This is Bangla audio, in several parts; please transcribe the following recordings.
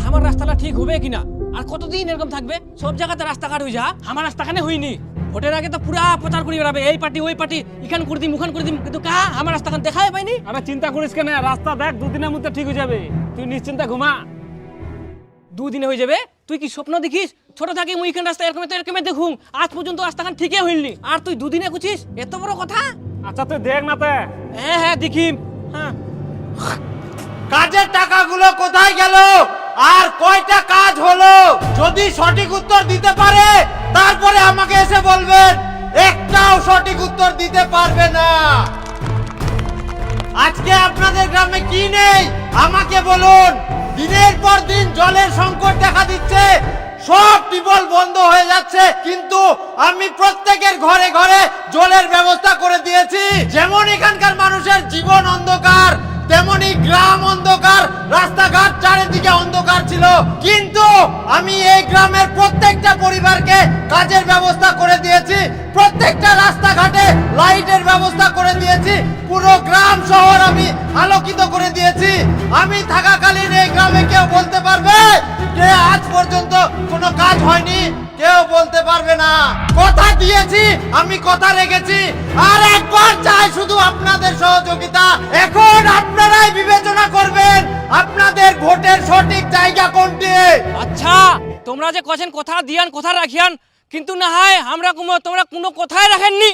আমার রাস্তাটা ঠিক হবে কিনা, আর কতদিন এরকম থাকবে? সব জায়গাতে রাস্তাঘাট হয়ে যা, আমার রাস্তাখানে হইনি। ভোটের আগে তো পুরা প্রচার করে বেড়াবে, এই পার্টি ওই পার্টি, এখান করে দিম ওখান করে দিম, কিন্তু কা আমার রাস্তাখান দেখাই পাইনি। আরে চিন্তা করিস কেন, রাস্তা দেখ 2 দিনের মধ্যে ঠিক হয়ে যাবে, তুই নিশ্চিন্তে ঘুমা। 2 দিনে হয়ে যাবে? তুই কি স্বপ্ন দেখিস? ছোট থাকি মুই এখান রাস্তা এরকম দেখুম, আজ পর্যন্ত রাস্তাখান ঠিকই হইনি, আর তুই 2 দিনে কুছিস? এত বড় কথা? আচ্ছা তুই দেখ না তে। হ্যাঁ দেখিম। হ্যাঁ, কাজের টাকাগুলো কোথায় গেল আর কয়টা কাজ হলো? যদি সঠিক উত্তর দিতে পারে তারপরে আমাকে এসে বলবেন, একটাও সঠিক উত্তর দিতে পারবে না। আজকে আপনাদের গ্রামে কি নেই আমাকে বলুন। দিনের পর দিন জলের সংকট দেখা দিচ্ছে, সব টিউবওয়েল বন্ধ হয়ে যাচ্ছে, কিন্তু আমি প্রত্যেকের ঘরে ঘরে জলের ব্যবস্থা করে দিয়েছি। যেমন এখানকার মানুষের জীবন অন্ধকার, তেমনি গ্রাম অন্ধকার, রাস্তাঘাট চারিদিকে অন্ধকার ছিল, কিন্তু আমি এই গ্রামের প্রত্যেকটা পরিবারকে কাজের ব্যবস্থা করে দিয়েছি, প্রত্যেকটা রাস্তাঘাটে লাইটের ব্যবস্থা করে দিয়েছি, পুরো গ্রাম শহর আমি আলোকিত করে দিয়েছি। আমি থাকাকালীন এই গ্রামে কেউ বলতে পারবে যে আজ পর্যন্ত কোনো কাজ হয়নি? কেউ বলতে পারবে না। কথা দিয়েছি, আমি কথা রেখেছি, আর একবার চাই শুধু আপনাদের সহযোগিতা। এখন আপনারাই বিবেচনা করবেন আপনাদের ভোটের সঠিক জায়গা কোনটি। আচ্ছা তোমরা যে কছেন কথা দিয়ান কথা রাখিয়ান, কিন্তু না হয় আমরা তোমরা কোনো কথাই রাখেননি।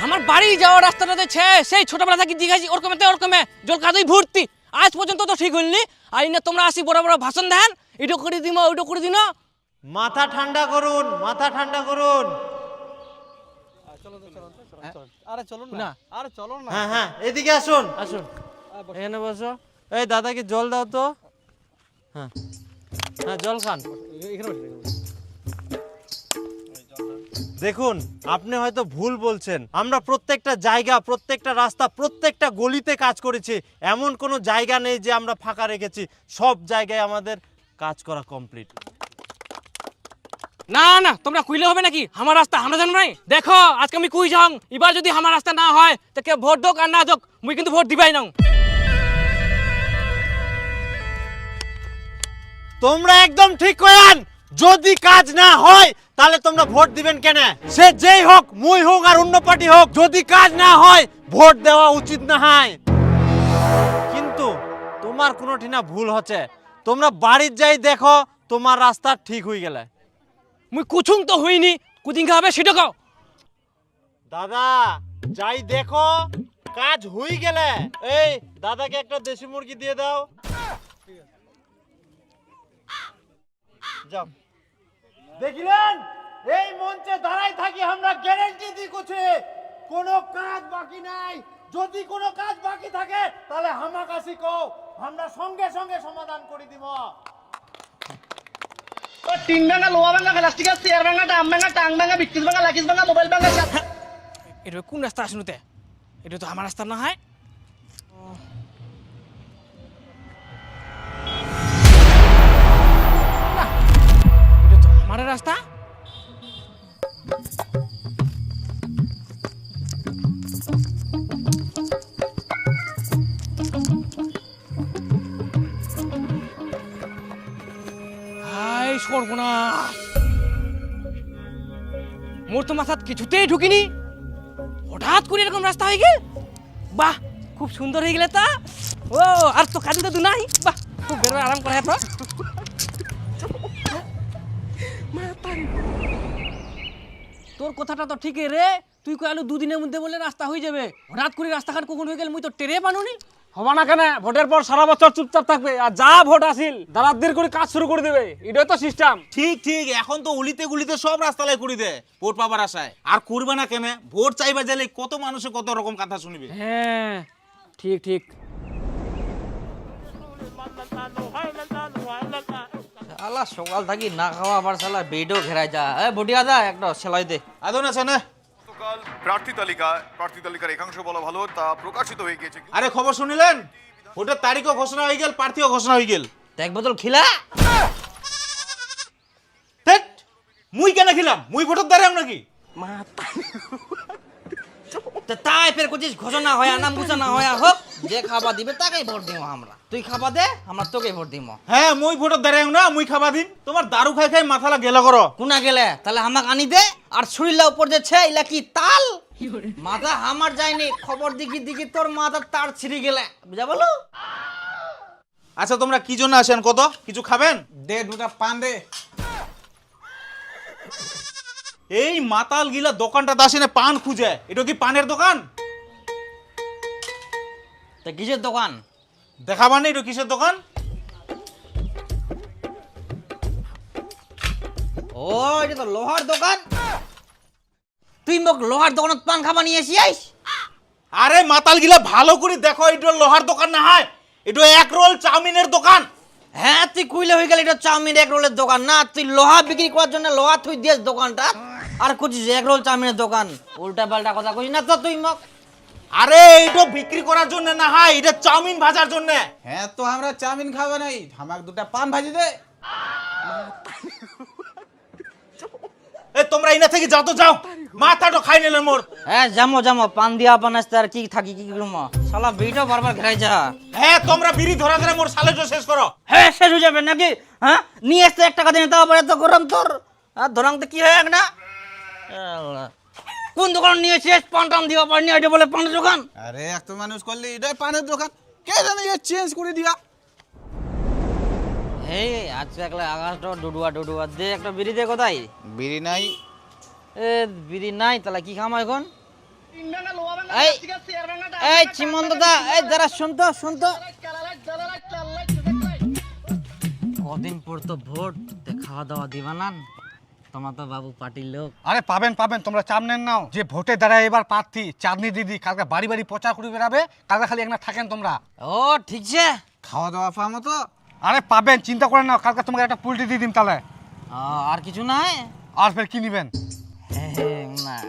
আমার বাড়ি যাওয়ার রাস্তাটাতে সেই ছোটবেলা থেকে দেখাইছি ওরকমে জল কাদুই ভর্তি, আজ পর্যন্ত তো ঠিক হইনি। আর না তোমরা আসি বড় বড় ভাষণ দেন, এটা করে দিম ওইটা করে দিন। মাথা ঠান্ডা করুন, মাথা ঠান্ডা করুন। আরে চলুন না, আরে চলুন না। হ্যাঁ হ্যাঁ, এদিকে আসুন আসুন, এখানে বসো। এই দাদাকে জল দাও তো। হ্যাঁ হ্যাঁ, জল খান। দেখুন, আপনি হয়তো ভুল বলছেন। আমরা প্রত্যেকটা জায়গা, প্রত্যেকটা রাস্তা, প্রত্যেকটা গলিতে কাজ করেছি, এমন কোনো জায়গা নেই যে আমরা ফাঁকা রেখেছি। সব জায়গায় আমাদের কাজ করা কমপ্লিট। না না তোমরা কইলে হবে নাকি? আমার রাস্তা আমরা জানো নাই। দেখো আজকে আমি কই যাও, এবার যদি আমার রাস্তা না হয় তো কে ভোট দোক আর না দোক, মুই কিন্তু ভোট দিবাই না। তোমরা একদম ঠিক করেন, যদি কাজ না হয় তাহলে তোমরা ভোট দিবেন কেন? সে যেই হোক, মুই হোক আর অন্য পার্টি হোক, যদি কাজ না হয় ভোট দেওয়া উচিত না হয়। কিন্তু তোমার কোনোটি না ভুল হচ্ছে। তোমরা বাড়ির যাই দেখো তোমার রাস্তা ঠিক হয়ে গেলে। মুই কুছুং তো হইনি, কুদিন খাবে সেটা কাও। দাদা যাই দেখো কাজ হয়ে গেলে, এই দাদাকে একটা দেশি মুরগি দিয়ে দাও। যাও। দেখলেন, এই মঞ্চে দাঁড়াই থাকি আমরা গ্যারান্টি দিই কুছে কোনো কাজ বাকি নাই। যদি কোনো কাজ বাকি থাকে তাহলে হামাকাশি কও, আমরা সঙ্গে সঙ্গে সমাধান করে দিব। টিন ভাঙা, লোহা ভাঙা, প্লাস্টিক, চেয়ার ভাঙা, ডাম ভাঙা, টাং ভাঙা, বিক্রিস ভাঙা, লাকিস ভাঙা, মোবাইল ভাঙা। এটা কোন রাস্তা আসনুতে? এটা তো আমার রাস্তা না হয়। এটা তো আমার রাস্তা। হাই সর্বনাশ, মোর তো মাথাত কিছুতেই ঢুকিনি, হঠাৎ করে এরকম রাস্তা হয়ে গেল। বাহ খুব সুন্দর হয়ে গেলে তা। ও আর তো কাজু তো নাই। বাহ খুব বেরোয় আরাম করে তো। তোর কথাটা তো ঠিকই রে, তুই কইলু 2 দিনের মধ্যে বলে রাস্তা হয়ে যাবে, হঠাৎ করে রাস্তাঘাট কখন হয়ে গেল মুই তো টেরে পানুনি। হবা না কেন? ভোটের পর সারা বছর চুপচাপ থাকবে, আর যা ভোট আসিল দাঁড়াদের করে কাজ শুরু করে দেবে, এটাই তো সিস্টেম। ঠিক ঠিক, এখন তো উলিতে গুলিতে সব রাস্তালাই করে দে ভোট পাবার আশায়। আর করবে না কেন? ভোট চাইবা গেলে কত মানুষে কত রকম কথা শুনবে। হ্যাঁ ঠিক ঠিক। শালা সকাল থাকি না খাওয়া আবার শালা বেডও ঘেরায় যা। বটিয়া দা একটা সেলাই দে। আদন আছে না? গতকাল প্রার্থী তালিকার একাংশ বলা ভালো তা প্রকাশিত হয়ে গিয়েছে। আরে খবর শুনিলেন? ভোটের তারিখও ঘোষণা হয়ে গেল, প্রার্থীও ঘোষণা হয়ে গেল। এক বোতল খিলা। ধ্যাৎ, মুই কেন খিলাম? মুই ভোটের দ্বারে নাকি? তো তাই ফের কুচিস ঘোষণা হয় নাম ঘোষণা হয় হোক যে খাবার দিবে তাকেই ভোট দিব আমরা তুই খাবার দে আমরা তোকে ভোট দিব হ্যাঁ মুই ভোটত দাঁড়াই না মুই খাবা দিন তোমার দারু খাই খাই মাথালা গেলা করো কোনা গেলে তাহলে আমাকে আনি দে আর ছুরিলা উপর যে ছে ইলা কি তাল মাথা আমার যায়নি খবর দিকি দিকি তোর মাথা তার ছিঁড়ি গেলে বুঝা বলো আচ্ছা তোমরা কি জন্য আসেন কত কিছু খাবেন দে দুটা পান দে। এই মাতাল গিলা দোকানটাতে আসেনে পান খুঁজে এটা কি পানের দোকান তা কিসের দোকান দেখাবার নেই এটা কিসের দোকান ও এটা তো লোহার দোকান তুই মোক লোহার দোকানত পান খাবা নিয়ে আসিস আরে মাতাল গিলা ভালো করে দেখো এটা লোহার দোকান না হয় এটা এক রোল চাউমিনের দোকান হ্যাঁ তুই কইলে হয়ে গেল এটা চাউমিন এক রোলের দোকান না তুই লোহা বিক্রি করার জন্য লোহা তুই দিস দোকানটা আর কুচিস এক রোল চাউমিনের দোকান উল্টা পাল্টা কথা কইস না তো তুই মোক আরে এইটা বিক্রি করার জন্য না হয় এটা চাউমিন ভাজার জন্য হ্যাঁ তো আমরা চাউমিন খাবো নাই আমাকে দুটা পান ভাজি দে। এ তোমরা ইনা থেকে যাও তো যাও মাথাটা খাই নিলেন মোর হ্যাঁ জামো পান দিয়া বানাইতে আর কি থাকি কি করব শালা বিটো বারবার ঘেরাই যা হ্যাঁ তোমরা বিড়ি ধরা ধরে মোর সালেটা শেষ করো হ্যাঁ শেষ হয়ে যাবে নাকি হ্যাঁ নিয়ে আসতে 1 টাকা দিনে তাও পারে তো গরম তোর আর ধরাং তো কি হয় না কোন দোকান নিয়ে এসেছিস পান টান দিবা পারনি এটা বলে পানের দোকান আরে এক তো মানুষ করলি এটাই পানের দোকান কে জানে এ চেঞ্জ করে দিয়া এই আজকে একলা আকাশটা ডুডুয়া দে একটা বিড়ি দে কোথায় বিড়ি নাই এ বিড়ি নাই তাহলে কি খামা এখন তিন ভাঙা লোহা ভাঙা এই ঠিক আছে চেয়ার ভাঙাটা এই চিমন দাদা এই যারা শুন তো কদিন পর তো ভোট খাওয়া দাওয়া দিবা না তোমার তো বাবু পার্টির লোক আরে পাবেন তোমরা চাপ নেন নাও যে ভোটে দাঁড়ায় এবার প্রার্থী চাঁদনি দিদি কালকে বাড়ি বাড়ি প্রচার করে বেড়াবে কালকে খালি একটা থাকেন তোমরা ও ঠিক আছে খাওয়া দাওয়া পাবো তো আরে পাবেন চিন্তা করেন না কালকে তোমাকে একটা পুলটি দিয়ে দিম তাহলে আর কিছু নাই আর ফের কি নিবেন নাই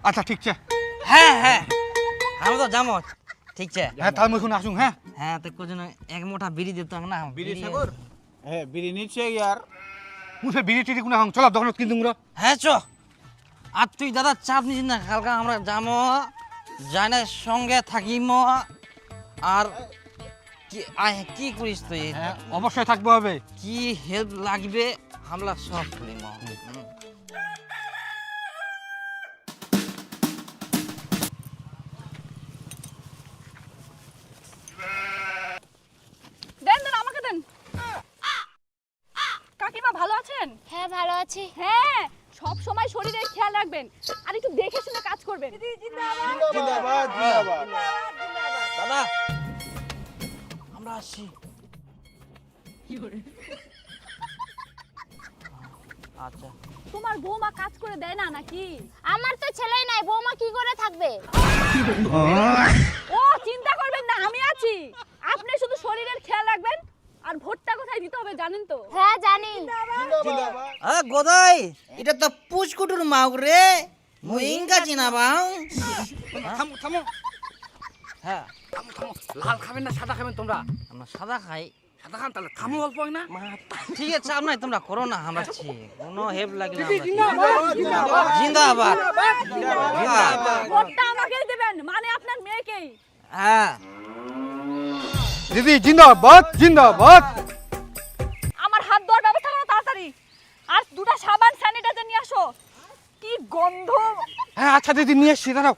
আচ্ছা ঠিক আছে হ্যাঁ আমি তো যাবো ঠিক আছে হ্যাঁ তাহলে এখন আসুন হ্যাঁ হ্যাঁ তো কোজন এক মোটা বিড়ি দিত না বিড়ি সাগর হ্যাঁ বিড়ি নিচ্ছে ইয়ার মুসে বিড়ি টিড়ি কোনো চলো দোকানত কিনতুম হ্যাঁ চ আর তুই দাদা চাপ নিস না কালকে আমরা যাবো জানে সঙ্গে থাকিম আর কি কি করিস তুই হ্যাঁ অবশ্যই থাকবে হবে কি হেল্প লাগবে আমরা সব করিম দেন আমাকে দেন কাকিমা ভালো আছেন হ্যাঁ ভালো আছি। হ্যাঁ সব সময় শরীরের খেয়াল রাখবেন আর একটু দেখে শুনে কাজ করবেন দাদা আমরা আসছি আচ্ছা তোমার বৌমা কাজ করে দেয় না নাকি আমার তো ছেলেই নাই, বৌমা কি করে থাকবে? ও চিন্তা করবেন না আমি আছি আপনি শুধু শরীরের খেয়াল রাখবেন আর ভোটটা কোথায় দিতে হবে জানেন তো হ্যাঁ জানি। গোদাই এটা তো পুচকুটুর মাউক রে মুই ইনকা চিনা বাউ থামো হ্যাঁ লাল খাবেন না সাদা খাবেন তোমরা আমরা সাদা খাই সাদা খান তাহলে থামো অল্প না ঠিক আছে চাপ নাই তোমরা করো না আমরা ছি কোনো হেল্প লাগে না জিন্দাবাদ ভোটটা আমাকেই দেবেন মানে আপনার মেয়েকেই হ্যাঁ দিদি জিন্দাবাদ আমার হাত ধোয়ার ব্যবস্থা করো তাড়াতাড়ি আর দুটো সাবান স্যানিটাইজার নিয়ে আসো কি গন্ধ হ্যাঁ আচ্ছা দিদি নিয়ে এসছি দাঁড়াও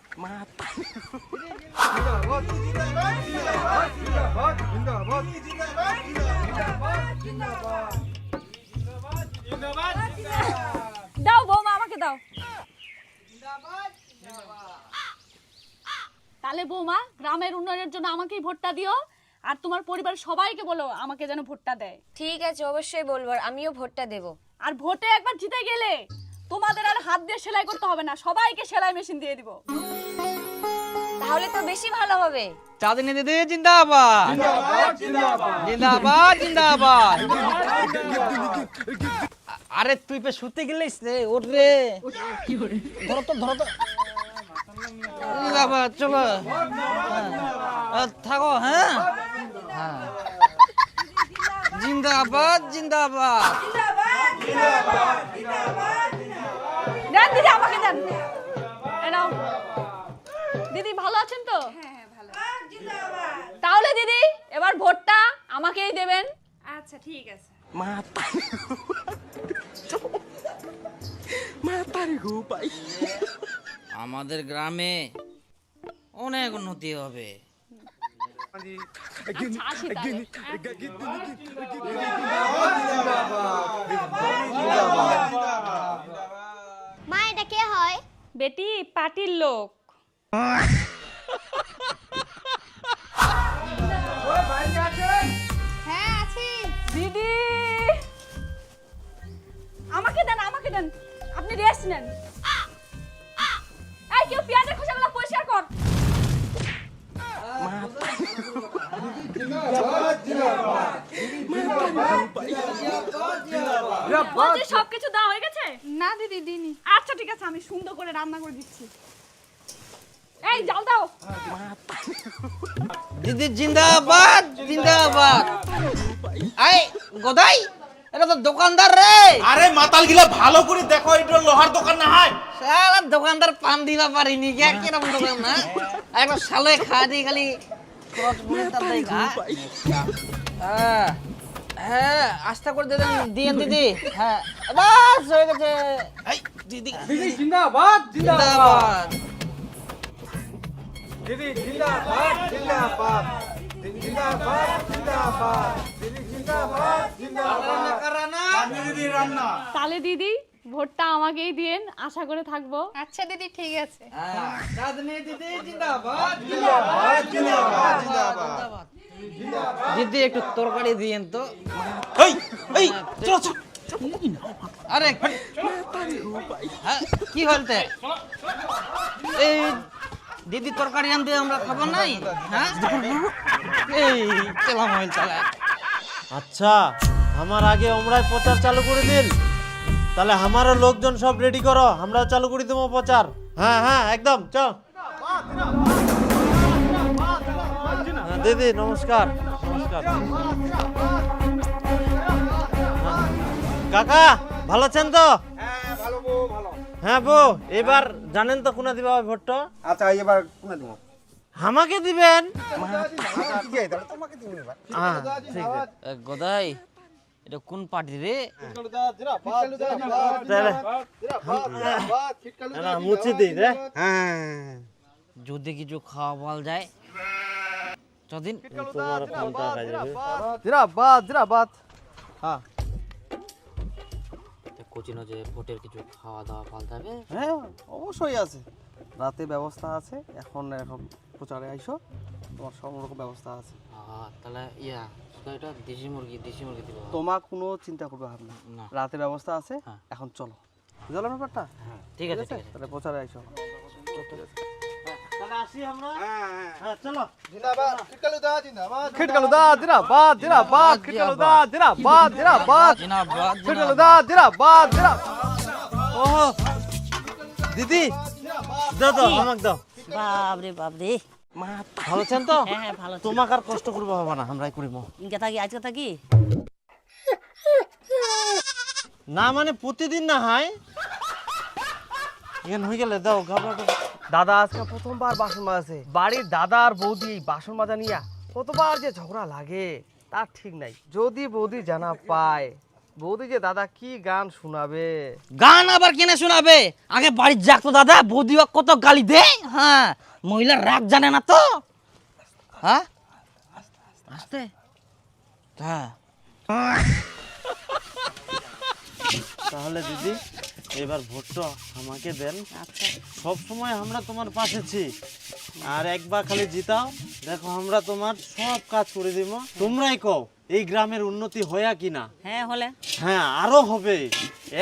দাও বৌমা আমাকে দাও তাহলে বৌমা গ্রামের উন্নয়নের জন্য আমাকেই ভোটটা দিও আর তোমার পরিবার সবাইকে বলো আমাকে যেন ভোটটা দেয় ঠিক আছে অবশ্যই বলবো, আমিও ভোটটা দেব। আর ভোটে একবার জিতে গেলে তোমাদের আর হাত দিয়ে সেলাই করতে হবে না, সবাইকে সেলাই মেশিন দিয়ে দিব। তাহলে তো বেশি ভালো হবে। চাঁদনি দিদি জিন্দাবাদ জিন্দাবাদ আরে তুই পে শুতে গেলিস রে ওঠ রে ধরো তো জিন্দাবাদ চলো থাকো হ্যাঁ জিন্দাবাদ দেন দিদি, আমাকে দেন। এই নাও। দিদি ভালো আছেন তো? তাহলে দিদি এবার ভোটটা আমাকেই দেবেন। আচ্ছা ঠিক আছে। আমাদের গ্রামে অনেক উন্নতি হবে। আসি তাহলে। মা এটা কে হয়? বেটি পার্টির লোক। হ্যাঁ আছি। দিদি আমাকে দেন, আমাকে দেন। আপনি রেস্ট নেন। এই কেউ পেঁয়াজের খোসাগুলো পরিষ্কার কর। বলছি সবকিছু দেওয়া হয়ে গেছে? না দিদি দিনি। আচ্ছা ঠিক আছে, আমি সুন্দর করে রান্না করে দিচ্ছি। এই জাল দাও। দিদি জিন্দাবাদ জিন্দাবাদ। আই গদাই, এটা তো দোকানদার রে। আরে মাতাল গিলা ভালো করে দেখো, এটা লোহার দোকান না হয়। সারা দোকানদার পান দিবা পারিনি কে কিরকম দোকান না, একটা সালে খাওয়া দিয়ে খালি খরচ মনটা দেই গা। হ্যাঁ হ্যাঁ, আস্তে করে দিয়েন দিদি। হ্যাঁ বাস হয়ে গেছে। এই দিদি দিদি জিন্দাবাদ জিন্দাবাদ। দিদি জিন্দাবাদ জিন্দাবাদ দিদি জিন্দাবাদ জিন্দাবাদ দিদি জিন্দাবাদ জিন্দাবাদ দিদি রান্না। তাহলে দিদি ভোটটা আমাকেই দিয়েন, আশা করে থাকবো। আচ্ছা দিদি ঠিক আছে। চাঁদনি দিদি জিন্দাবাদ জিন্দাবাদ জিন্দাবাদ জিন্দাবাদ দিদি একটু তরকারি দিয়েন তো। এই এই চলো চলো। আরে হ্যাঁ, কি হলতে এই দিদি তরকারি আনতে আমরা খাবার নাই? হ্যাঁ এই চালা মোবাইল চালা। আচ্ছা আমার আগে আমরাই প্রচার চালু করে দিন, তাহলে আমারও লোকজন সব রেডি করো, আমরাও চালু করে দেবো প্রচার। হ্যাঁ হ্যাঁ একদম চল। হ্যাঁ, দিদি নমস্কার। নমস্কার কাকা, ভালো আছেন তো? হ্যাঁ বউ, এবার জানেন তো কোনা দিবা ভোটটা? আচ্ছা এবার কোনা দিব? আমাকে দিবেন। গদাই, এটা কোন পার্টি রে? মুছে দিই রে। যদি কিছু খাওয়া বল যায় যদিন তোমার কোনটা কাজে যাবে? জিরাবাদ জিরাবাদ। হ্যাঁ কোচিনো যে ভোটের কিছু খাওয়া দাওয়া পাল্টাবে। হ্যাঁ অবশ্যই আছে, রাতে ব্যবস্থা আছে। এখন প্রচারে আইসো, তোমার সব রকম ব্যবস্থা আছে। তাহলে ইয়া এটা দেশি মুরগি দিব। তোমার কোনো চিন্তা করবে হবে না, না। রাতে ব্যবস্থা আছে। হ্যাঁ। এখন চলো, বুঝলো ব্যাপারটা? ঠিক আছে ঠিক আছে। তাহলে প্রচারে আইসো। তাহলে আসি আমরা। হ্যাঁ চলো। জিন্দাবাদ খিটকালুদা জিন্দাবাদ খিটকালুদা জিন্দাবাদ জিন্দাবাদ খিটকালুদা জিন্দাবাদ জিন্দাবাদ জিন্দাবাদ খিটকালুদা জিন্দাবাদ জিন্দাবাদ। ওহো দিদি দাও দাও আমাকে দাও। বাপরে বাপরে। ভালো আছেন তো? হ্যাঁ ভালো আছি। তোমাকে আর কষ্ট করবো হবে না, আমরাই করিব। ইনকে থাকি আজকে থাকি। না মানে প্রতিদিন না হয় এখান হয়ে গেলে দাও ঘাবড়াটা। দাদা আজকে প্রথমবার বাসন মাজাছে। বাড়ির দাদা আর বৌদি এই বাসন মাজা নিয়া কতবার যে ঝগড়া লাগে তার ঠিক নাই। যদি বৌদি জানা পায়, বৌদি যে দাদা কি গান শোনাবে। গান আবার কেনে শোনাবে? আগে বাড়ির যাক তো দাদা, বৌদি কত গালি দে। হ্যাঁ, মহিলার রাগ জানে না তো। হ্যাঁ আস্তে। হ্যাঁ তাহলে দিদি এবার ভোটটা আমাকে দেন। আচ্ছা সব সময় আমরা তোমার পাশে আছি, আর একবার খালি জিতাও, দেখো আমরা তোমার সব কাজ করে দিব। তোমরাই কও এই গ্রামের উন্নতি হয়া কিনা। হ্যাঁ হলে। হ্যাঁ আরো হবে,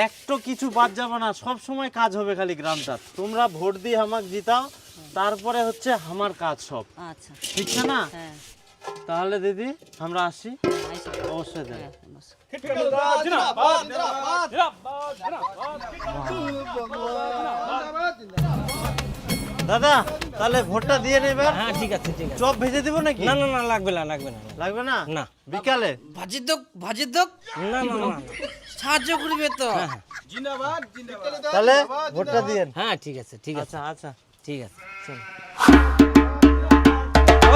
একটু কিছু বাদ যাবে না, সব সময় কাজ হবে খালি গ্রামটা। তোমরা ভোট দিয়ে আমাকে জিতাও, তারপরে হচ্ছে আমার কাজ সব। আচ্ছা ঠিক আছে না? হ্যাঁ তাহলে দিদি আমরা আসি। আইসো। অবশ্যই দেন। হ্যাঁ, বস। দাদা তাহলে ভোটটা দিয়ে নেবেন। হ্যাঁ ঠিক আছে ঠিক আছে। চপ ভেজে দিব নাকি? না না না লাগবে না লাগবে না লাগবে না? না। বিকালে? ভাজির দোক না না না সাহায্য করবে তো। তাহলে ভোটটা দিয়েন। হ্যাঁ ঠিক আছে ঠিক আছে আচ্ছা আচ্ছা ঠিক আছে চল।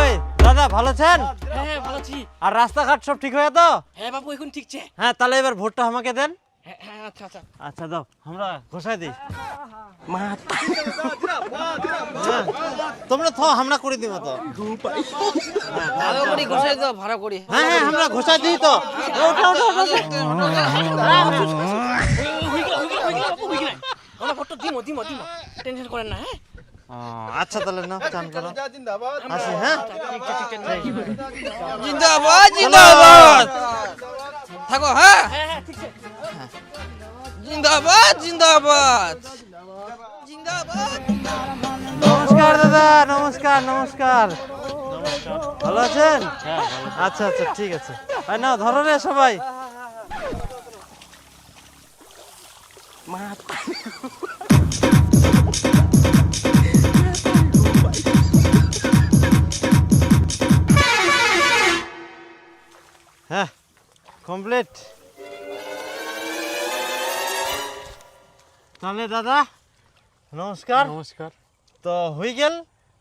ওই দাদা ভালো আছেন? হ্যাঁ হ্যাঁ ভালো আছি। আর রাস্তাঘাট সব ঠিক হয়ে তো? হ্যাঁ বাবু এখন ঠিক আছে। হ্যাঁ তাহলে এবার ভোটটা আমাকে দেন। হ্যাঁ হ্যাঁ আচ্ছা আচ্ছা। আচ্ছা দাও, আমরা ঘোষাই দিই। হ্যাঁ, তোমরা তো আমরা করে দিব তো। ভালো করে ঘষাই দাও ভাড়া করি। হ্যাঁ হ্যাঁ আমরা ঘোষাই দিই তো। ওঠো, ওঠো, ওঠো। আমরা ভোটটা দিমো দিমো দিমো টেনশন করেন না। হ্যাঁ আচ্ছা তাহলে না চান করো। আসি হ্যাঁ। জিন্দাবাদ জিন্দাবাদ থাকো। হ্যাঁ জিন্দাবাদ জিন্দাবাদ জিন্দাবাদ। নমস্কার দাদা, নমস্কার নমস্কার। ভালো আছেন? আচ্ছা আচ্ছা ঠিক আছে। ভাই নাও ধরো রে সবাই। হ্যাঁ কমপ্লিট। তাহলে দাদা নমস্কার। নমস্কার। তো হয়ে গেল?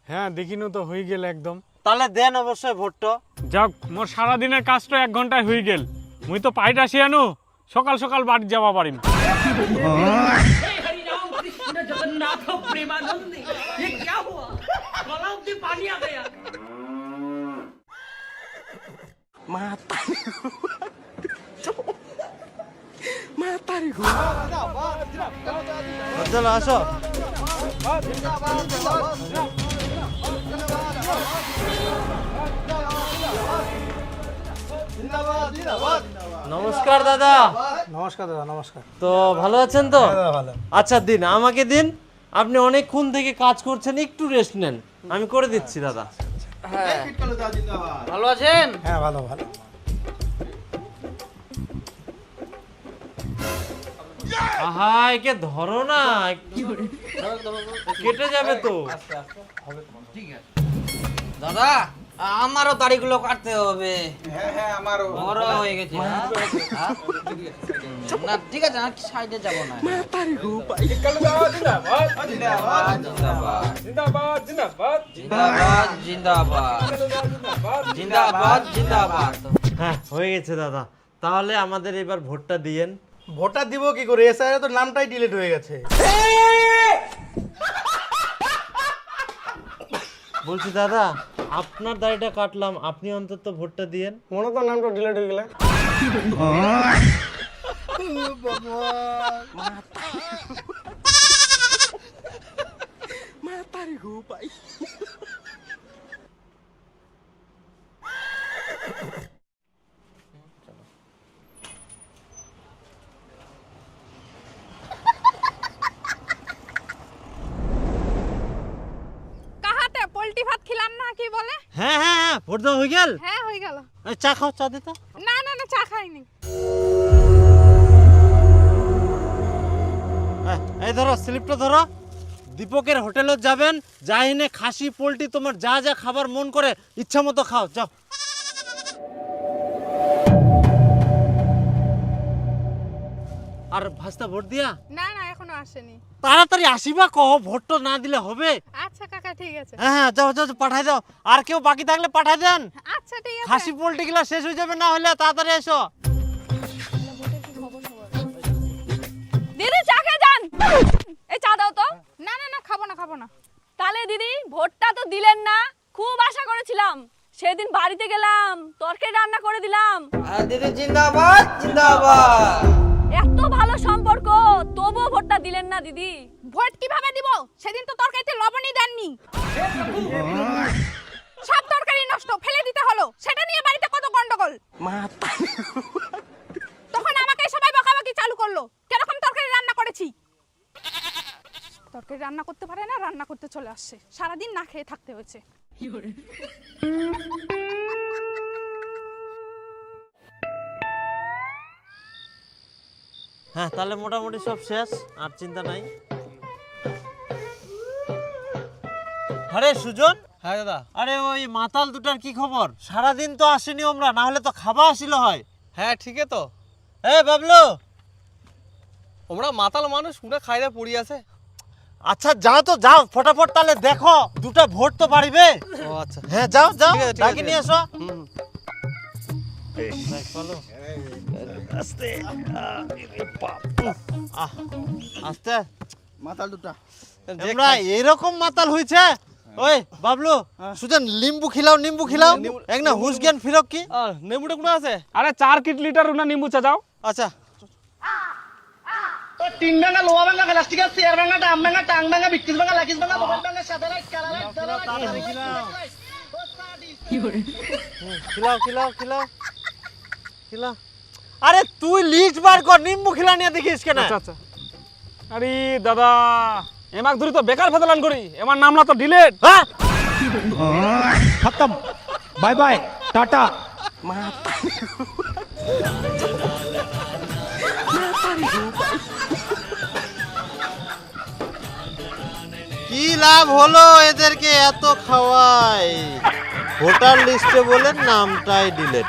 হ্যাঁ দেখিনু তো হয়ে গেল একদম। তাহলে দেন অবশ্যই ভোটটা। যাক মোর সারা দিনের কাজটা 1 ঘন্টায় হয়ে গেল। মুই তো পাইট আসি আনু, সকাল সকাল বাড়ি যাওয়া পারিম। जगन्नाथ प्रेमानंद ये क्या हुआ? गला में पानी आ गया। চলো আসো। নমস্কার দাদা। নমস্কার দাদা নমস্কার। তো ভালো আছেন তো? আচ্ছা দিন, আমাকে দিন। আপনি অনেকক্ষণ থেকে কাজ করছেন, একটু রেস্ট নেন, আমি করে দিচ্ছি দাদা। হ্যাঁ ভালো আছেন? হ্যাঁ ভালো ভালো। আহা একে ধরো না, কেটে যাবে তো। দাদা আমারও দাড়িগুলো কাটতে হবে। বড় হয়ে গেছে। না ঠিক আছে না সাইডে যাব না। জিন্দাবাদ জিন্দাবাদ জিন্দাবাদ জিন্দাবাদ। হ্যাঁ হয়ে গেছে দাদা। তাহলে আমাদের এবার ভোটটা দিয়েন। ভোটটা দিব কি করে? এসআইআর তো নামটাই ডিলিট হয়ে গেছে। বলছি দাদা, আপনার দাড়িটা কাটলাম, আপনি অন্তত ভোটটা দিয়েন। মনে তো নামটা ডিলিট হয়ে গেলে। কাহাতে পোল্ট্রি ভাত খিলাম না কি বলে? হ্যাঁ হ্যাঁ হ্যাঁ ভোট দেওয়া হয়ে গেল। হ্যাঁ হয়ে গেল। চা খাও, চা দিতে। না না না চা খাইনি। এই ধরো স্লিপটা ধরো। দীপকের হোটেলে যাবেন, যাইনে খাসি পোল্ট্রি তোমার যা যা খাবার মন করে ইচ্ছা মতো খাও, যাও। আর ভাস্তা ভোট দিয়া? না না এখনো আসেনি। তাড়াতাড়ি আসিবা, কহ ভোটটা না দিলে হবে। আচ্ছা কাকা ঠিক আছে। হ্যাঁ হ্যাঁ যাও যাও পাঠাই দাও। আর কেউ বাকি থাকলে পাঠাই দেন। আচ্ছা ঠিক আছে। খাসি পোল্ট্রি গুলা শেষ হয়ে যাবে, না হলে তাড়াতাড়ি এসো। দিদি চা খেয়ে যান। এই চা দাও তো। না না না খাবো না খাবো না। তাহলে দিদি ভোটটা তো দিলেন না, খুব আশা করেছিলাম। সেদিন বাড়িতে গেলাম, তরকারি রান্না করে দিলাম। দিদি জিন্দাবাদ জিন্দাবাদ। এত ভালো সম্পর্ক, তবুও ভোটটা দিলেন না দিদি। ভোট কিভাবে দিব? সেদিন তো তরকারিতে লবণই দেননি। সব তরকারি নষ্ট, ফেলে দিতে হলো। সেটা নিয়ে বাড়িতে কত গন্ডগোল। তখন আমাকে সবাই বকাবকি চালু করলো, কিরকম তরকারি রান্না করেছি। তরকারি রান্না করতে পারে না, রান্না করতে চলে আসছে। সারাদিন না খেয়ে থাকতে হয়েছে। হ্যাঁ তাহলে মোটামুটি সব শেষ, আর চিন্তা নাই। আরে সুজন, হ্যাঁ দাদা। আরে ওই মাতাল দুটার কি খবর? সারাদিন তো আসেনি আমরা, না হলে তো খাবা আসিল হয়। হ্যাঁ ঠিকই তো। এ বাবলু, ওমরা মাতাল মানুষ পুরা খাইতে পড়ি আছে। আচ্ছা যাও তো যাও, ফটাফট তাহলে দেখো দুটা ভোট তো পারিবে। ও আচ্ছা। হ্যাঁ যাও যাও, ঠিক আছে, ঠিক ডাকি আছে। নিয়ে এসো। হুম। আস্তে। মাতাল দুটা তোমরা এরকম মাতাল হইছে? ওই বাবলু, সুজন লিম্বু খিলাও, নিম্বু খিলাও। এক না হুশ জ্ঞান ফিরক কি? আর নেমুটা কোন আছে? আরে 4 লিটার উনা নিম্বু চা যাও। আচ্ছা তিন ভাঙা লোহা ভাঙা প্লাস্টিকের চেয়ার ভাঙা ডাম ভাঙা টাং ভাঙা বিক্রিস ভাঙা লাকিস ভাঙা মোবাইল ভাঙা সাদা লাইট কালা লাইট সাদা লাইট খিলাও খিলাও খিলাও খিলাও। আরে তুই লিস্ট বার কর, নিম্বু খিলা নিয়ে দেখিস কেন? আচ্ছা আচ্ছা। আরে দাদা, এমাক ধরি তো বেকার ফেদলান করি, এমার নামলা তো ডিলেট। হ্যাঁ খতম, বাই বাই, টাটা। কি লাভ হলো এদেরকে এত খাওয়াই? ভোটার লিস্টে বলে নামটাই ডিলেট।